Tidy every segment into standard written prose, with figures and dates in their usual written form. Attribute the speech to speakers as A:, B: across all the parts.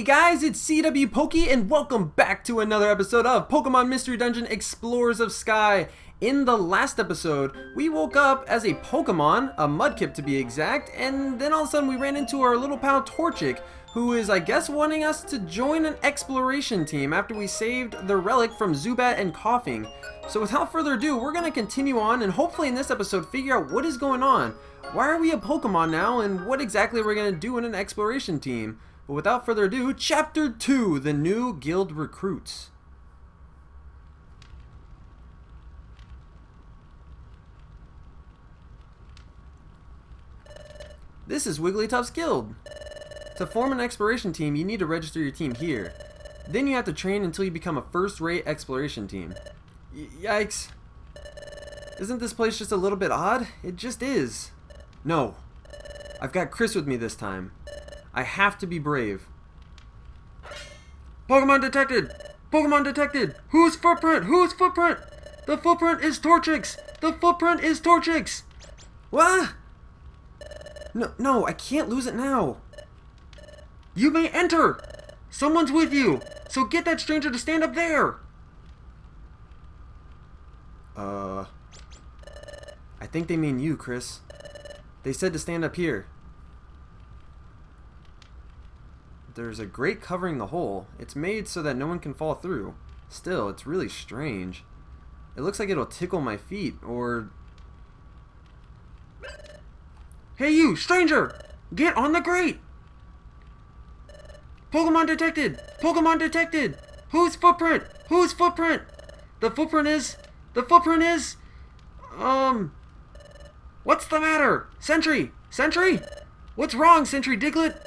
A: Hey guys, it's CWpoke and welcome back to another episode of Pokemon Mystery Dungeon Explorers of Sky. In the last episode, we woke up as a Pokemon, a Mudkip to be exact, and then all of a sudden we ran into our little pal Torchic, who is, I guess, wanting us to join an exploration team after we saved the relic from Zubat and Coughing. So without further ado, we're going to continue on and hopefully in this episode figure out what is going on. Why are we a Pokemon now and what exactly we're going to do in an exploration team? But without further ado, Chapter 2, The New Guild Recruits. This is Wigglytuff's guild. To form an exploration team, you need to register your team here. Then you have to train until you become a first-rate exploration team. Yikes. Isn't this place just a little bit odd? It just is. No. I've got Chris with me this time. I have to be brave. Pokemon detected! Pokemon detected! Whose footprint? Whose footprint? The footprint is Torchic's! The footprint is Torchic's! What? No, I can't lose it now. You may enter! Someone's with you! So get that stranger to stand up there! I think they mean you, Chris. They said to stand up here. There's a grate covering the hole. It's made so that no one can fall through. Still, it's really strange. It looks like it'll tickle my feet, or... Hey you, stranger! Get on the grate! Pokemon detected! Pokemon detected! Whose footprint? Whose footprint? The footprint is... What's the matter? Sentry! Sentry? What's wrong, Sentry Diglett?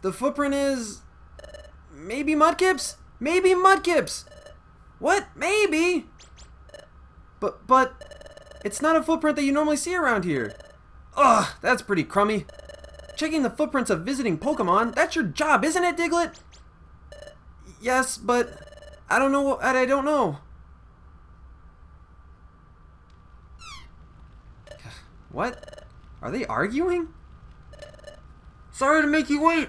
A: The footprint is... Maybe Mudkips? Maybe Mudkips! What? Maybe? But... It's not a footprint that you normally see around here. Ugh, that's pretty crummy. Checking the footprints of visiting Pokemon, that's your job, isn't it, Diglett? Yes, but I don't know. I don't know. What? Are they arguing? Sorry to make you wait.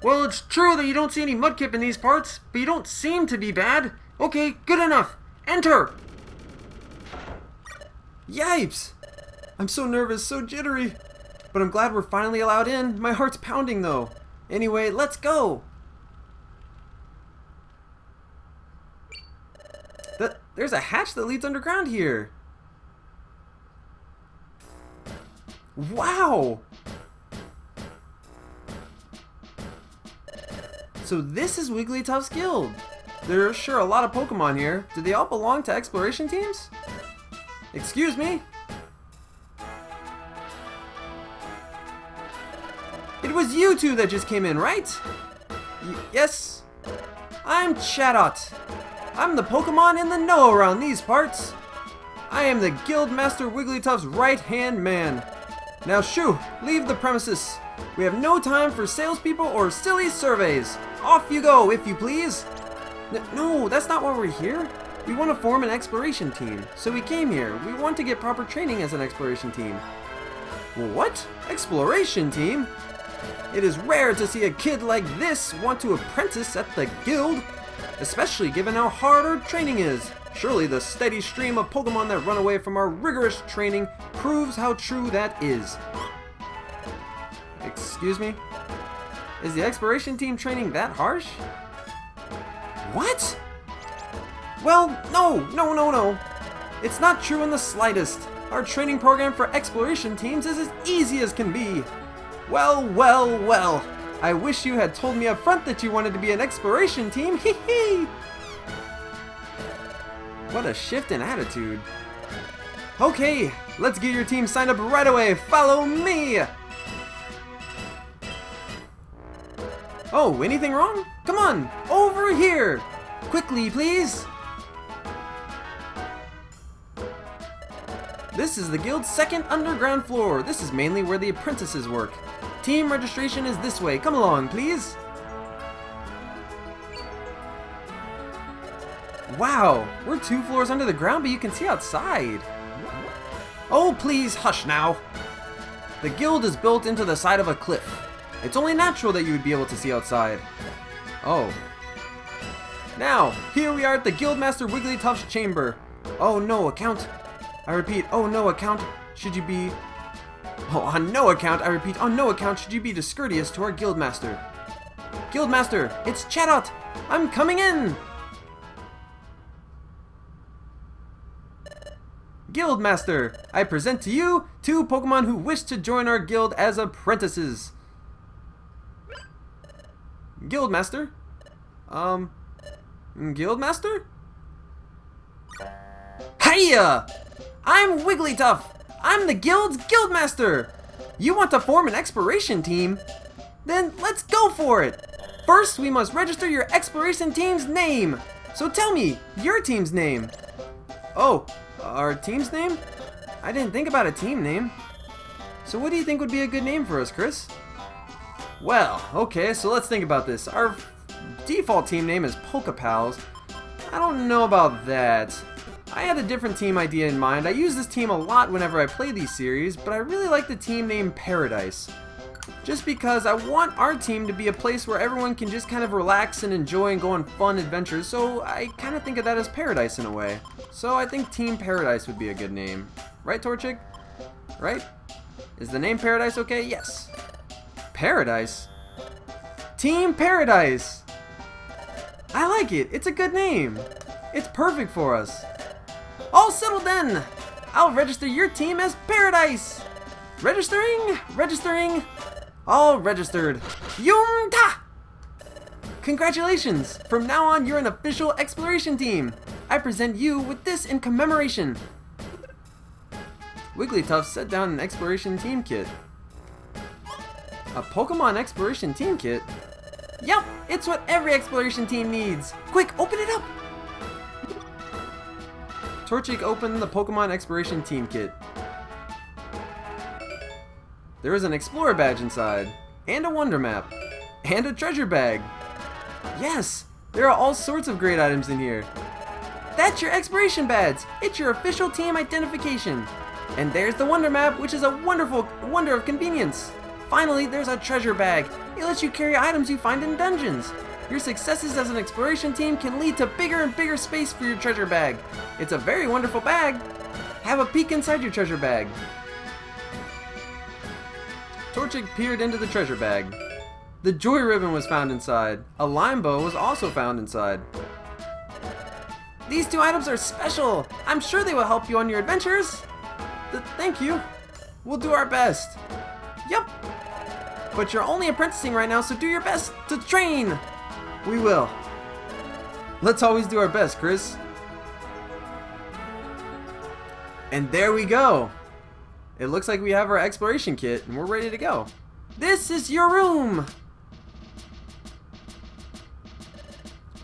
A: Well, it's true that you don't see any Mudkip in these parts, but you don't seem to be bad. Okay, good enough. Enter! Yipes! I'm so nervous, so jittery. But I'm glad we're finally allowed in. My heart's pounding, though. Anyway, let's go! There's a hatch that leads underground here. Wow! So this is Wigglytuff's guild. There are sure a lot of Pokemon here. Do they all belong to exploration teams? Excuse me? It was you two that just came in, right? Yes? I'm Chatot. I'm the Pokemon in the know around these parts. I am the Guild Master Wigglytuff's right-hand man. Now shoo, leave the premises. We have no time for salespeople or silly surveys. Off you go, if you please. No, that's not why we're here. We want to form an exploration team, so we came here. We want to get proper training as an exploration team. What? Exploration team? It is rare to see a kid like this want to apprentice at the guild, especially given how hard our training is. Surely the steady stream of Pokemon that run away from our rigorous training proves how true that is. Excuse me? Is the exploration team training that harsh? What? Well, no. It's not true in the slightest. Our training program for exploration teams is as easy as can be. Well. I wish you had told me up front that you wanted to be an exploration team. Hee hee. What a shift in attitude. Okay, let's get your team signed up right away. Follow me. Oh, anything wrong? Come on, over here. Quickly, please. This is the guild's second underground floor. This is mainly where the apprentices work. Team registration is this way. Come along, please. Wow, we're 2 floors under the ground, but you can see outside. Oh, please, hush now. The guild is built into the side of a cliff. It's only natural that you would be able to see outside. Oh. Now, here we are at the Guildmaster Wigglytuff's chamber. Oh no, account. I repeat, oh no, account. Should you be... Oh, on no account, I repeat, on no account should you be discourteous to our Guildmaster. Guildmaster, it's Chatot. I'm coming in. Guildmaster, I present to you 2 Pokemon who wish to join our guild as apprentices. Guildmaster? Guildmaster? Hiya! I'm Wigglytuff! I'm the guild's Guildmaster! You want to form an exploration team? Then let's go for it! First, we must register your exploration team's name! So tell me, your team's name. Oh, our team's name? I didn't think about a team name. So what do you think would be a good name for us, Chris? Well, okay, so let's think about this. Our default team name is Pokepals. I don't know about that. I had a different team idea in mind. I use this team a lot whenever I play these series, but I really like the team name Paradise. Just because I want our team to be a place where everyone can just kind of relax and enjoy and go on fun adventures, so I kind of think of that as Paradise in a way. So I think Team Paradise would be a good name. Right, Torchic? Right? Is the name Paradise okay? Yes. Paradise? Team Paradise! I like it. It's a good name. It's perfect for us. All settled then! I'll register your team as Paradise! Registering! Registering! All registered. Yum-ta! Congratulations! From now on, you're an official exploration team. I present you with this in commemoration. Wigglytuff set down an exploration team kit. A Pokemon exploration team kit? Yep, it's what every exploration team needs. Quick, open it up! Torchic opened the Pokemon exploration team kit. There is an Explorer badge inside, and a Wonder Map, and a treasure bag. Yes, there are all sorts of great items in here. That's your exploration badge. It's your official team identification. And there's the Wonder Map, which is a wonderful wonder of convenience. Finally, there's a treasure bag. It lets you carry items you find in dungeons. Your successes as an exploration team can lead to bigger and bigger space for your treasure bag. It's a very wonderful bag. Have a peek inside your treasure bag. Torchic peered into the treasure bag. The Joy Ribbon was found inside. A Lime Bow was also found inside. These 2 items are special. I'm sure they will help you on your adventures. Thank you. We'll do our best. Yep. But you're only apprenticing right now, so do your best to train. We will. Let's always do our best, Chris. And there we go. It looks like we have our exploration kit and we're ready to go. This is your room.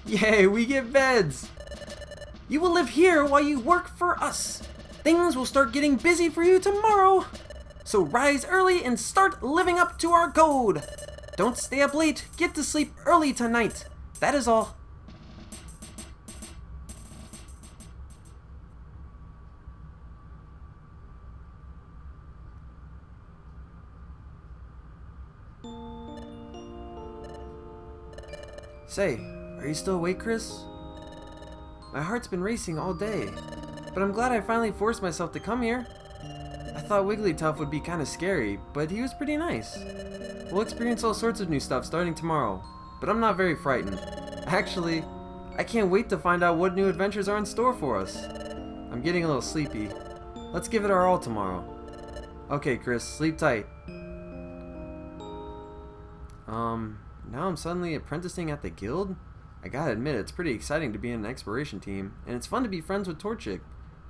A: Yay, we get beds. You will live here while you work for us. Things will start getting busy for you tomorrow. So rise early and start living up to our code. Don't stay up late. Get to sleep early tonight. That is all. Say, are you still awake, Chris? My heart's been racing all day, but I'm glad I finally forced myself to come here. I thought Wigglytuff would be kind of scary, but he was pretty nice. We'll experience all sorts of new stuff starting tomorrow, but I'm not very frightened. Actually, I can't wait to find out what new adventures are in store for us. I'm getting a little sleepy. Let's give it our all tomorrow. Okay, Chris, sleep tight. Now I'm suddenly apprenticing at the guild? I gotta admit, it's pretty exciting to be in an exploration team, and it's fun to be friends with Torchic.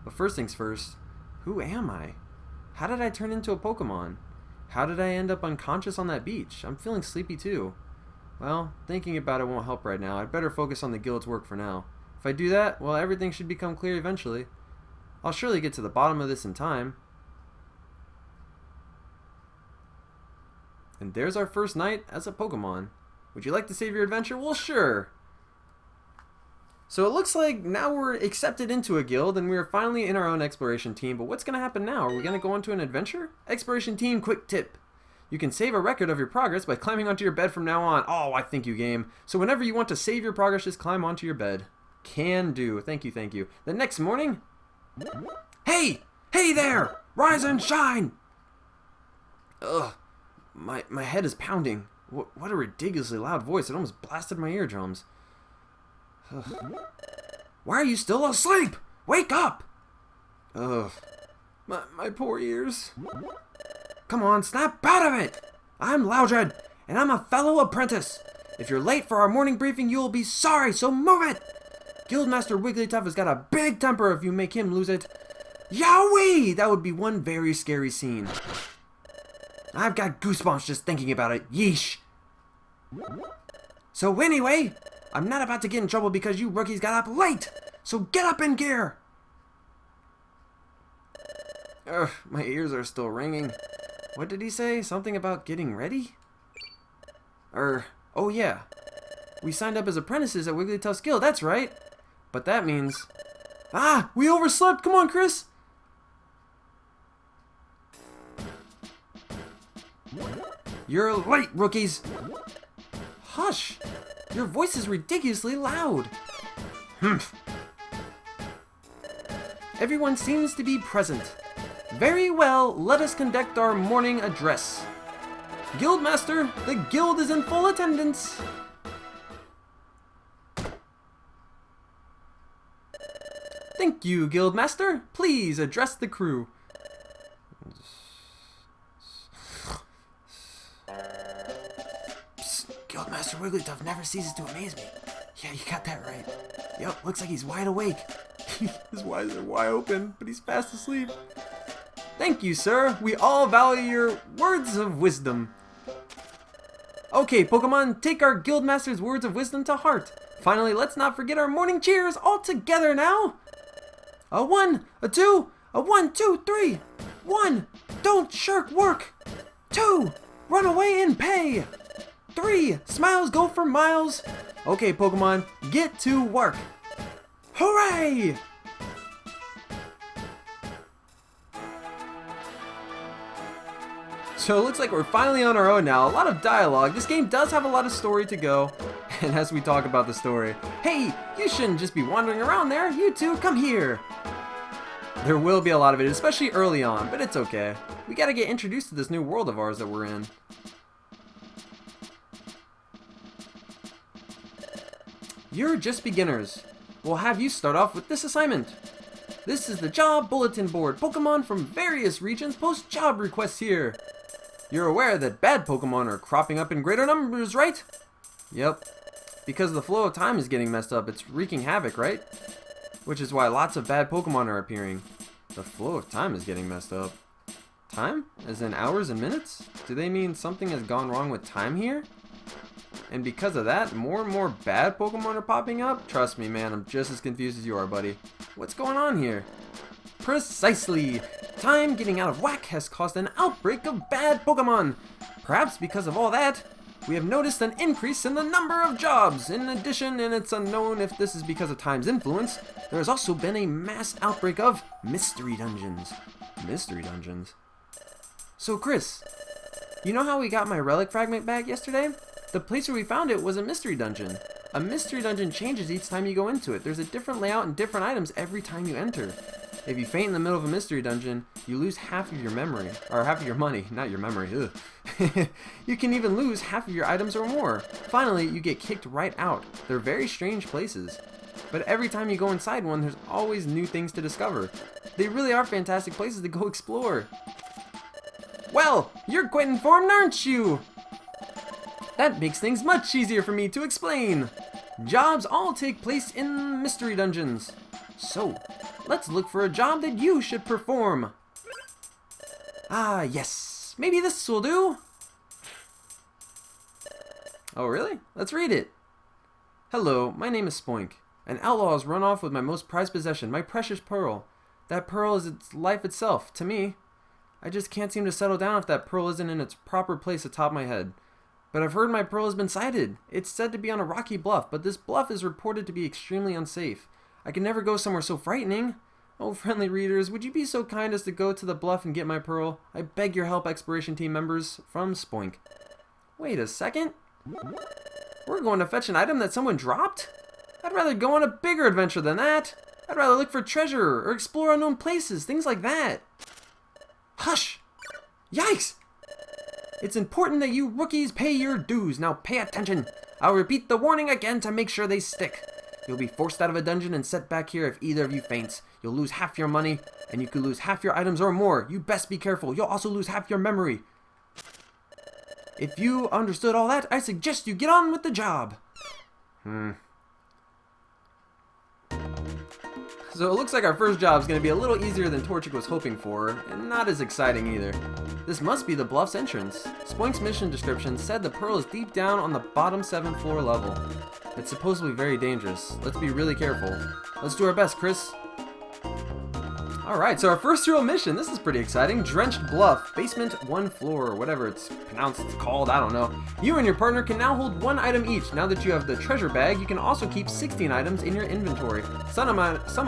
A: But first things first, who am I? How did I turn into a Pokemon? How did I end up unconscious on that beach? I'm feeling sleepy too. Well, thinking about it won't help right now. I'd better focus on the guild's work for now. If I do that, well, everything should become clear eventually. I'll surely get to the bottom of this in time. And there's our first night as a Pokemon. Would you like to save your adventure? Well, sure. So it looks like now we're accepted into a guild and we're finally in our own exploration team, but what's going to happen now? Are we going to go on to an adventure? Exploration team, quick tip. You can save a record of your progress by climbing onto your bed from now on. Oh, I think you game. So whenever you want to save your progress, just climb onto your bed. Can do. Thank you, thank you. The next morning... Hey! Hey there! Rise and shine! Ugh. My head is pounding. What a ridiculously loud voice. It almost blasted my eardrums. Ugh. Why are you still asleep? Wake up! Ugh. My poor ears. Come on, snap out of it! I'm Loudred, and I'm a fellow apprentice. If you're late for our morning briefing, you will be sorry, so move it! Guildmaster Wigglytuff has got a big temper if you make him lose it. Yowee! That would be one very scary scene. I've got goosebumps just thinking about it. Yeesh. So anyway, I'm not about to get in trouble because you rookies got up late. So get up in gear. Ugh, my ears are still ringing. What did he say? Something about getting ready? Oh yeah. We signed up as apprentices at Wigglytuff's Guild, that's right. But that means... Ah, we overslept. Come on, Chris. You're late, rookies. Hush. Your voice is ridiculously loud. Humph. Everyone seems to be present. Very well, let us conduct our morning address. Guildmaster, the guild is in full attendance. Thank you, Guildmaster. Please address the crew. Psst, Guildmaster Wigglytuff never ceases to amaze me. Yeah, you got that right. Yep, looks like he's wide awake. His eyes are wide open, but he's fast asleep. Thank you, sir. We all value your words of wisdom. Okay, Pokemon, take our Guildmaster's words of wisdom to heart. Finally, let's not forget our morning cheers all together now. A 1, a 2, a 1, 2, 3. 1, don't shirk work. 2, run away and pay. 3, smiles go for miles. Okay, Pokemon, get to work. Hooray! So it looks like we're finally on our own now. A lot of dialogue. This game does have a lot of story to go. And as we talk about the story, hey, you shouldn't just be wandering around there. You two, come here. There will be a lot of it, especially early on, but it's okay. We gotta get introduced to this new world of ours that we're in. You're just beginners. We'll have you start off with this assignment. This is the job bulletin board. Pokemon from various regions post job requests here. You're aware that bad Pokemon are cropping up in greater numbers, right? Yep. Because the flow of time is getting messed up, it's wreaking havoc, right? Which is why lots of bad Pokemon are appearing. The flow of time is getting messed up. Time? As in hours and minutes? Do they mean something has gone wrong with time here? And because of that, more and more bad Pokemon are popping up? Trust me, man, I'm just as confused as you are, buddy. What's going on here? Precisely! Time getting out of whack has caused an outbreak of bad Pokemon. Perhaps because of all that, we have noticed an increase in the number of jobs. In addition, and it's unknown if this is because of time's influence, there has also been a mass outbreak of mystery dungeons. Mystery dungeons? So Chris, you know how we got my relic fragment back yesterday? The place where we found it was a mystery dungeon. A mystery dungeon changes each time you go into it. There's a different layout and different items every time you enter. If you faint in the middle of a mystery dungeon, you lose half of your memory. Or half of your money, not your memory. Ugh. You can even lose half of your items or more. Finally, you get kicked right out. They're very strange places. But every time you go inside one, there's always new things to discover. They really are fantastic places to go explore. Well, you're quite informed, aren't you? That makes things much easier for me to explain. Jobs all take place in mystery dungeons. So, let's look for a job that you should perform. Ah, yes. Maybe this will do. Oh, really? Let's read it. Hello, my name is Spoink. An outlaw has run off with my most prized possession, my precious pearl. That pearl is its life itself, to me. I just can't seem to settle down if that pearl isn't in its proper place atop my head. But I've heard my pearl has been sighted. It's said to be on a rocky bluff, but this bluff is reported to be extremely unsafe. I can never go somewhere so frightening. Oh, friendly readers, would you be so kind as to go to the bluff and get my pearl? I beg your help, exploration team members. From Spoink. Wait a second. We're going to fetch an item that someone dropped? I'd rather go on a bigger adventure than that. I'd rather look for treasure or explore unknown places, things like that. Hush! Yikes! It's important that you rookies pay your dues. Now pay attention. I'll repeat the warning again to make sure they stick. You'll be forced out of a dungeon and set back here if either of you faints. You'll lose half your money, and you could lose half your items or more. You best be careful. You'll also lose half your memory. If you understood all that, I suggest you get on with the job. So it looks like our first job is going to be a little easier than Torchic was hoping for, and not as exciting either. This must be the Bluffs Entrance. Spoink's mission description said the pearl is deep down on the bottom 7th floor level. It's supposedly very dangerous. Let's be really careful. Let's do our best, Chris. Alright, so our first real mission, this is pretty exciting. Drenched Bluff, basement 1 floor, or whatever it's called, I don't know. You and your partner can now hold 1 item each. Now that you have the treasure bag, you can also keep 16 items in your inventory. Some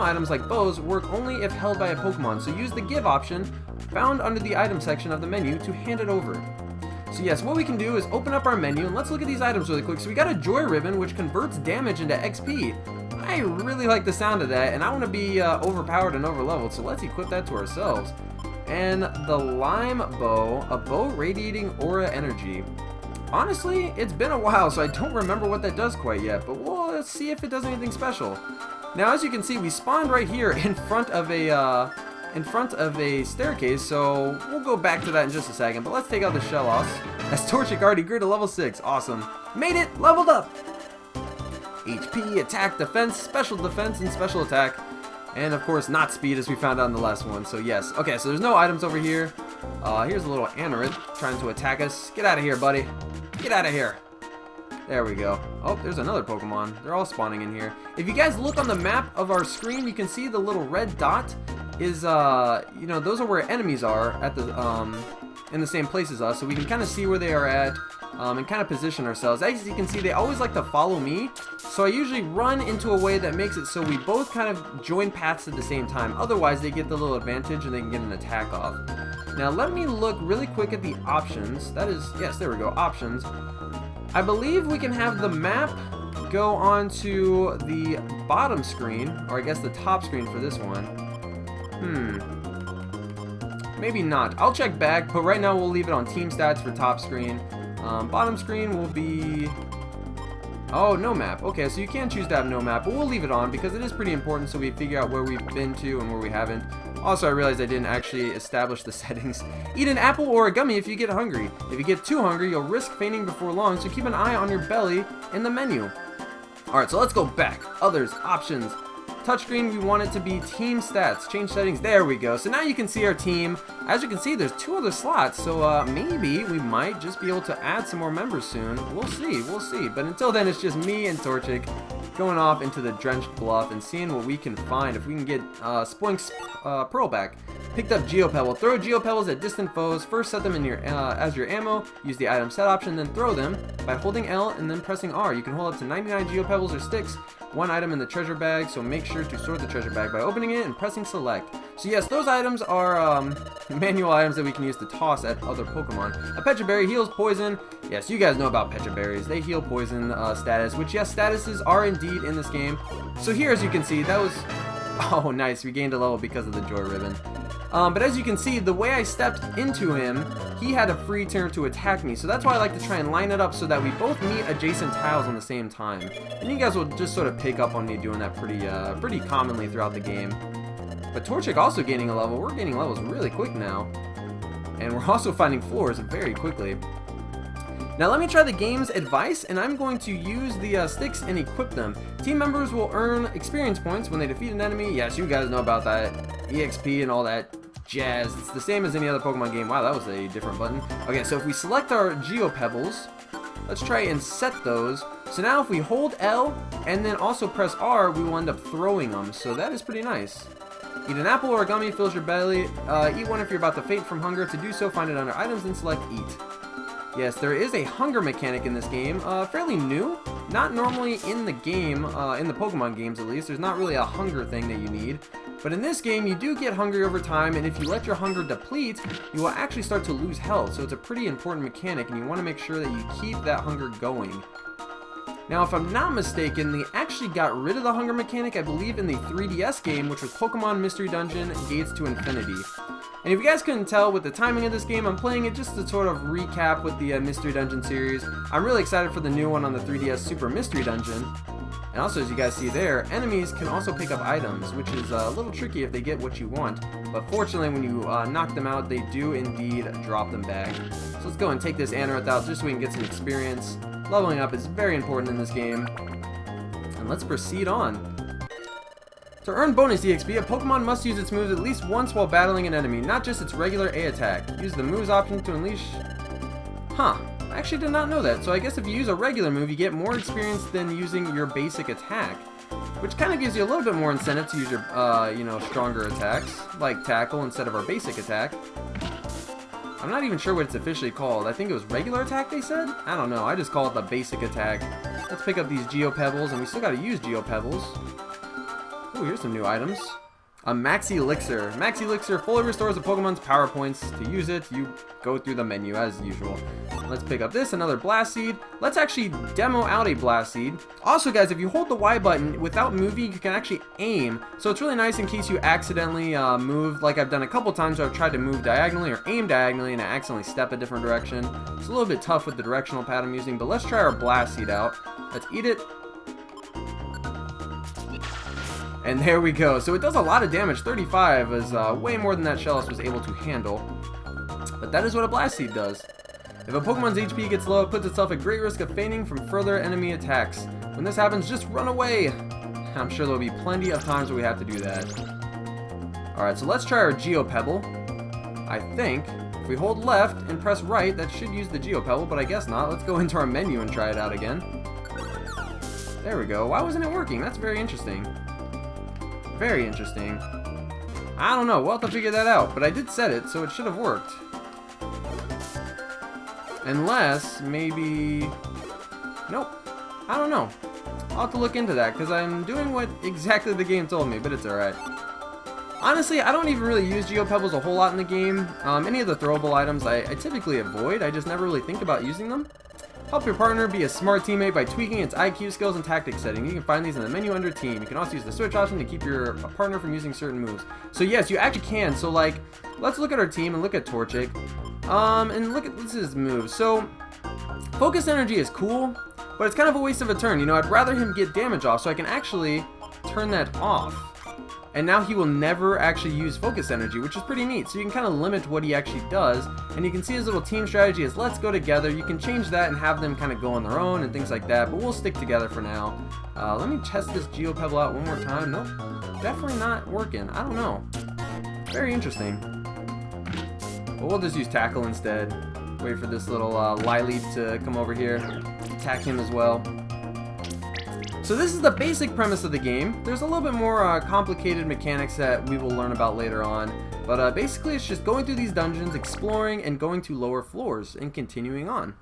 A: items, like bows, work only if held by a Pokemon, so use the give option found under the item section of the menu to hand it over. So yes, what we can do is open up our menu, and let's look at these items really quick. So we got a Joy Ribbon, which converts damage into XP. I really like the sound of that, and I want to be overpowered and overleveled, so let's equip that to ourselves. And the Lime Bow, a bow radiating aura energy. Honestly, it's been a while, so I don't remember what that does quite yet, but let's see if it does anything special. Now, as you can see, we spawned right here in front of a staircase, so we'll go back to that in just a second, but let's take out the Shellos. As Torchic already grew to level 6. Awesome. Made it! Leveled up! HP, attack, defense, special defense, and special attack. And of course, not speed as we found out in the last one, so yes. Okay, so there's no items over here. Here's a little Anorith trying to attack us. Get out of here, buddy. Get out of here. There we go. Oh, there's another Pokemon. They're all spawning in here. If you guys look on the map of our screen, you can see the little red dot is, you know, those are where enemies are at the, in the same place as us, so we can kind of see where they are at. And kind of position ourselves. As you can see, they always like to follow me, so I usually run into a way that makes it so we both kind of join paths at the same time. Otherwise, they get the little advantage and they can get an attack off. Now, let me look really quick at the options. That is, yes, there we go, options. I believe we can have the map go onto the bottom screen, or I guess the top screen for this one. Maybe not. I'll check back, but right now we'll leave it on team stats for top screen. Bottom screen will be... Oh, no map. Okay, so you can choose to have no map, but we'll leave it on because it is pretty important so we figure out where we've been to and where we haven't. Also, I realized I didn't actually establish the settings. Eat an apple or a gummy if you get hungry. If you get too hungry, you'll risk fainting before long, so keep an eye on your belly in the menu. Alright, so let's go back. Others, options. Touchscreen, we want it to be team stats. Change settings. There we go. So now you can see our team. As you can see, there's 2 other slots. So maybe we might just be able to add some more members soon. We'll see. We'll see. But until then, it's just me and Torchic going off into the Drenched Bluff and seeing what we can find. If we can get Spoink's Pearl back. Picked up Geo Pebble. Throw Geo Pebbles at distant foes. First set them in your as your ammo. Use the item set option, then throw them by holding L and then pressing R. You can hold up to 99 Geo Pebbles or sticks. 1 item in the treasure bag, so make sure to sort the treasure bag by opening it and pressing select. So yes, those items are manual items that we can use to toss at other Pokemon. A Pecha Berry heals poison. Yes, you guys know about Pecha Berries. They heal poison status, which yes, statuses are indeed in this game. So here, as you can see, that was... Oh, nice. We gained a level because of the Joy Ribbon. But as you can see, the way I stepped into him, he had a free turn to attack me. So that's why I like to try and line it up so that we both meet adjacent tiles on the same time. And you guys will just sort of pick up on me doing that pretty commonly throughout the game. But Torchic also gaining a level. We're gaining levels really quick now. And we're also finding floors very quickly. Now let me try the game's advice, and I'm going to use the sticks and equip them. Team members will earn experience points when they defeat an enemy. Yes, you guys know about that. EXP and all that jazz. It's the same as any other Pokemon game. Wow, that was a different button. Okay, so if we select our Geo Pebbles, let's try and set those. So now if we hold L and then also press R, we will end up throwing them. So that is pretty nice. Eat an apple or a gummy, fills your belly. Eat one if you're about to faint from hunger. To do so, find it under items and select eat. Yes, there is a hunger mechanic in this game, fairly new. Not normally in the game, in the Pokemon games at least, there's not really a hunger thing that you need. But in this game, you do get hungry over time, and if you let your hunger deplete, you will actually start to lose health. So it's a pretty important mechanic, and you want to make sure that you keep that hunger going. Now, if I'm not mistaken, they actually got rid of the hunger mechanic, I believe, in the 3DS game, which was Pokemon Mystery Dungeon Gates to Infinity. And if you guys couldn't tell with the timing of this game, I'm playing it just to sort of recap with the Mystery Dungeon series. I'm really excited for the new one on the 3DS Super Mystery Dungeon. And also, as you guys see there, enemies can also pick up items, which is a little tricky if they get what you want. But fortunately, when you knock them out, they do indeed drop them back. So let's go and take this Anorith out just so we can get some experience. Leveling up is very important in this game. And let's proceed on. To earn bonus EXP, a Pokemon must use its moves at least once while battling an enemy, not just its regular A attack. Use the moves option to unleash... Huh. I actually did not know that, so I guess if you use a regular move, you get more experience than using your basic attack. Which kind of gives you a little bit more incentive to use your, stronger attacks, like Tackle instead of our basic attack. I'm not even sure what it's officially called. I think it was regular attack, they said? I don't know, I just call it the basic attack. Let's pick up these Geo Pebbles, and we still gotta use Geo Pebbles. Ooh, here's some new items. A Maxi Elixir. Maxi Elixir fully restores a Pokemon's power points. To use it, you go through the menu as usual. Let's pick up this, another Blast Seed. Let's actually demo out a Blast Seed. Also, guys, if you hold the Y button without moving, you can actually aim. So it's really nice in case you accidentally move, like I've done a couple times where I've tried to move diagonally or aim diagonally and I accidentally step a different direction. It's a little bit tough with the directional pad I'm using, but let's try our Blast Seed out. Let's eat it. And there we go. So it does a lot of damage. 35 is way more than that Shellos was able to handle. But that is what a Blast Seed does. If a Pokemon's HP gets low, it puts itself at great risk of fainting from further enemy attacks. When this happens, just run away. I'm sure there'll be plenty of times where we have to do that. Alright, so let's try our Geo Pebble. I think if we hold left and press right, that should use the Geo Pebble, but I guess not. Let's go into our menu and try it out again. There we go. Why wasn't it working? That's very interesting. Very interesting. I don't know, we'll have to figure that out, but I did set it, so it should have worked. Unless, maybe... Nope. I don't know. I'll have to look into that, because I'm doing what exactly the game told me, but it's alright. Honestly, I don't even really use Geo Pebbles a whole lot in the game. Any of the throwable items I typically avoid, I just never really think about using them. Help your partner be a smart teammate by tweaking its IQ, skills, and tactics setting. You can find these in the menu under Team. You can also use the switch option to keep your partner from using certain moves. So yes, you actually can. So like, let's look at our team and look at Torchic. And look at his moves. So, Focus Energy is cool, but it's kind of a waste of a turn. You know, I'd rather him get damage off so I can actually turn that off. And now he will never actually use Focus Energy, which is pretty neat. So you can kind of limit what he actually does. And you can see his little team strategy is let's go together. You can change that and have them kind of go on their own and things like that. But we'll stick together for now. Let me test this Geo Pebble out one more time. Nope, definitely not working. I don't know. Very interesting. But we'll just use Tackle instead. Wait for this little Lileaf to come over here. Attack him as well. So this is the basic premise of the game. There's a little bit more complicated mechanics that we will learn about later on. But basically it's just going through these dungeons, exploring, and going to lower floors, and continuing on.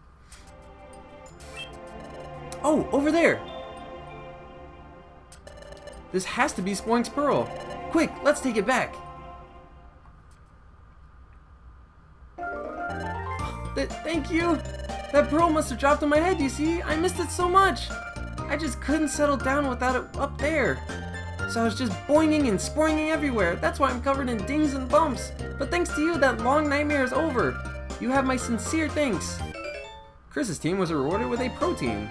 A: Oh, over there! This has to be Spoink's Pearl. Quick, let's take it back. Thank you! That pearl must have dropped on my head, you see? I missed it so much! I just couldn't settle down without it up there. So I was just boinging and spoinging everywhere. That's why I'm covered in dings and bumps. But thanks to you, that long nightmare is over. You have my sincere thanks. Chris's team was rewarded with a protein.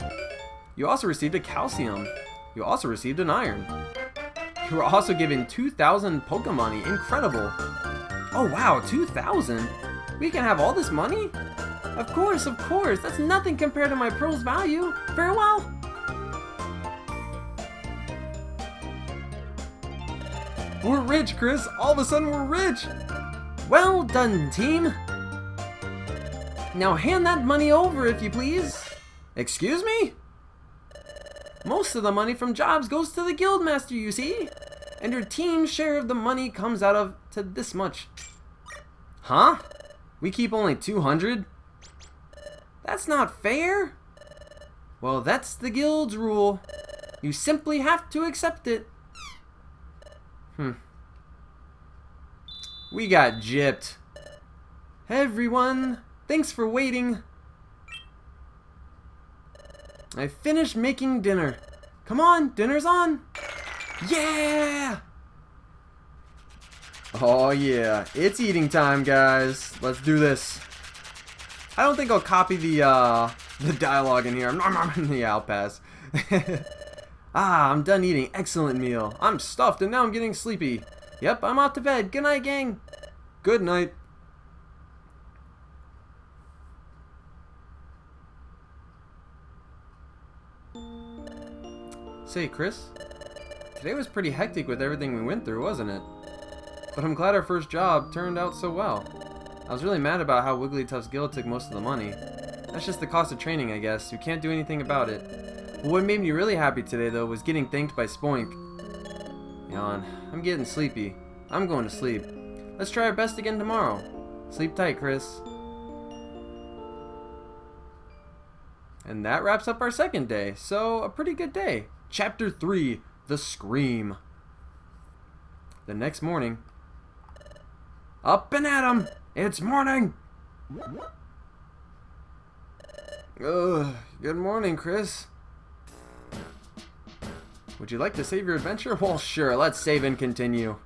A: You also received a calcium. You also received an iron. You were also given 2,000 Pokemoney. Incredible. Oh wow, 2,000? We can have all this money? Of course, of course. That's nothing compared to my pearl's value. Farewell. We're rich, Chris. All of a sudden, we're rich. Well done, team. Now hand that money over, if you please. Excuse me? Most of the money from jobs goes to the Guildmaster, you see? And your team's share of the money comes out of to this much. Huh? We keep only 200? That's not fair. Well, that's the guild's rule. You simply have to accept it. We got gypped. Everyone, thanks for waiting. I finished making dinner. Come on, dinner's on. Yeah! Oh yeah, it's eating time, guys. Let's do this. I don't think I'll copy the dialogue in here. Yeah, I'll pass. I'm done eating. Excellent meal. I'm stuffed and now I'm getting sleepy. Yep, I'm off to bed. Good night, gang. Good night. Say, Chris, today was pretty hectic with everything we went through, wasn't it? But I'm glad our first job turned out so well. I was really mad about how Wigglytuff's guild took most of the money. That's just the cost of training, I guess. You can't do anything about it. But what made me really happy today, though, was getting thanked by Spoink. Yawn. I'm getting sleepy. I'm going to sleep. Let's try our best again tomorrow. Sleep tight, Chris. And that wraps up our second day. So, a pretty good day. Chapter 3, The Scream. The next morning. Up and at 'em! It's morning! Ugh, good morning, Chris. Would you like to save your adventure? Well, sure, let's save and continue.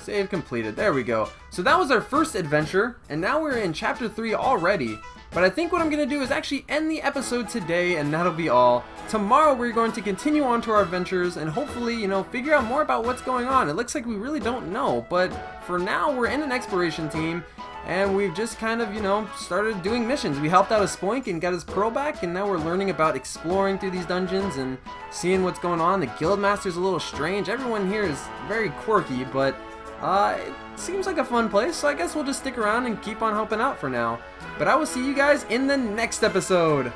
A: Save completed. There we go. So that was our first adventure, and now we're in Chapter 3 already. But I think what I'm going to do is actually end the episode today, and that'll be all. Tomorrow we're going to continue on to our adventures and hopefully, figure out more about what's going on. It looks like we really don't know, but for now we're in an exploration team, and we've just kind of, started doing missions. We helped out a Spoink and got his pearl back, and now we're learning about exploring through these dungeons and seeing what's going on. The Guildmaster's a little strange. Everyone here is very quirky, but it seems like a fun place, so I guess we'll just stick around and keep on helping out for now. But I will see you guys in the next episode.